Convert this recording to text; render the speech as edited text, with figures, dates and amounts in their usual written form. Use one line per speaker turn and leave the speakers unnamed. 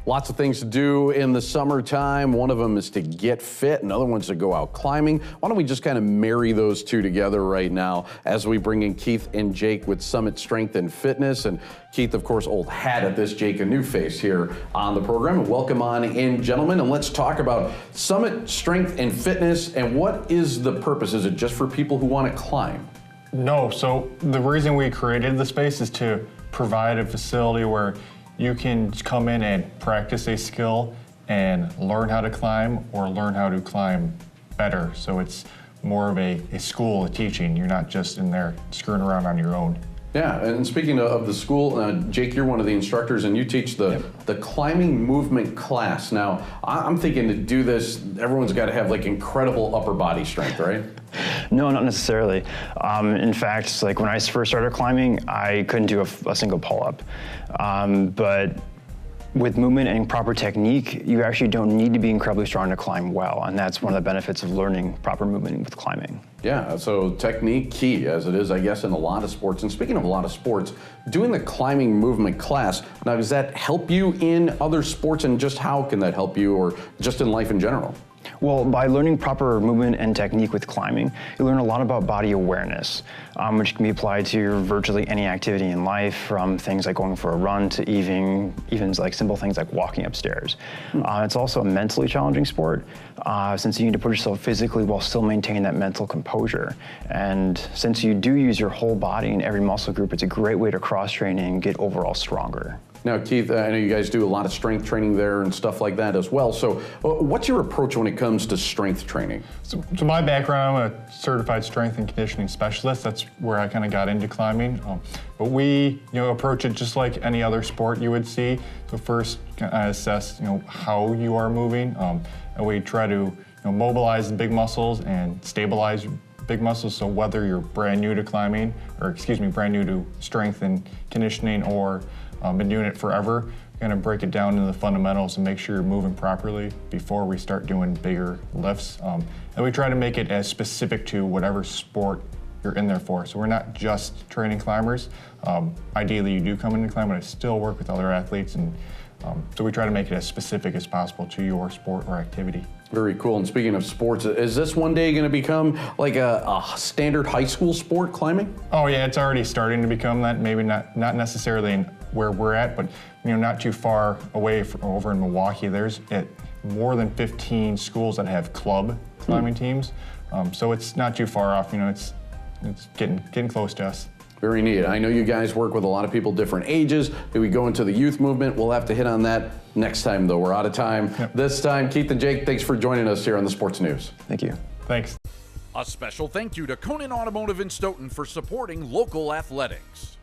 Lots of things to do in the summertime. One of them is to get fit, another one's to go out climbing. Why don't we just kind of marry those two together right now as we bring in Keith and Jake with Summit Strength and Fitness. And Keith, of course, old hat at this, Jake, a new face here on the program. Welcome on in, gentlemen, and let's talk about Summit Strength and Fitness and what is the purpose? Is it just for people who want to climb?
No, so the reason we created the space is to provide a facility where you can come in and practice a skill and learn how to climb or learn how to climb better. So it's more of a school of teaching. You're not just in there screwing around on your own.
Yeah, and speaking of the school, Jake, you're one of the instructors and you teach the climbing movement class. Now, I'm thinking to do this, everyone's got to have like incredible upper body strength, right?
No, not necessarily. In fact, like when I first started climbing, I couldn't do a single pull-up. But with movement and proper technique, you actually don't need to be incredibly strong to climb well, and that's one of the benefits of learning proper movement with climbing.
Yeah, so technique key, as it is, I guess, in a lot of sports. And speaking of a lot of sports, doing the climbing movement class, now does that help you in other sports, and just how can that help you, or just in life in general?
Well, by learning proper movement and technique with climbing, you learn a lot about body awareness, which can be applied to virtually any activity in life, from things like going for a run to even like simple things like walking upstairs. It's also a mentally challenging sport, since you need to push yourself physically while still maintaining that mental composure. And since you do use your whole body in every muscle group, it's a great way to cross-train and get overall stronger.
Now, Keith, I know you guys do a lot of strength training there and stuff like that as well. So what's your approach when it comes to strength training?
So my background, I'm a certified strength and conditioning specialist. That's where I kind of got into climbing. But we approach it just like any other sport you would see. So first, I assess how you are moving. And we try to mobilize the big muscles and stabilize big muscles. So whether you're brand new to climbing, or brand new to strength and conditioning, or been doing it forever, we're going to break it down into the fundamentals and make sure you're moving properly before we start doing bigger lifts. And we try to make it as specific to whatever sport you're in there for. So we're not just training climbers. Ideally, you do come in to climb, but I still work with other athletes, and so we try to make it as specific as possible to your sport or activity.
Very cool. And speaking of sports, is this one day going to become like a standard high school sport, climbing?
Oh yeah, it's already starting to become that. Maybe not necessarily in where we're at, but not too far away from over in Milwaukee. There's more than 15 schools that have club climbing teams. So it's not too far off. It's getting close to us.
Very neat. I know you guys work with a lot of people different ages. If we go into the youth movement, we'll have to hit on that next time, though. We're out of time.
Yep.
This time, Keith and Jake, thanks for joining us here on the Sports News.
Thank you.
Thanks.
A special thank you to Conan Automotive in Stoughton for supporting local athletics.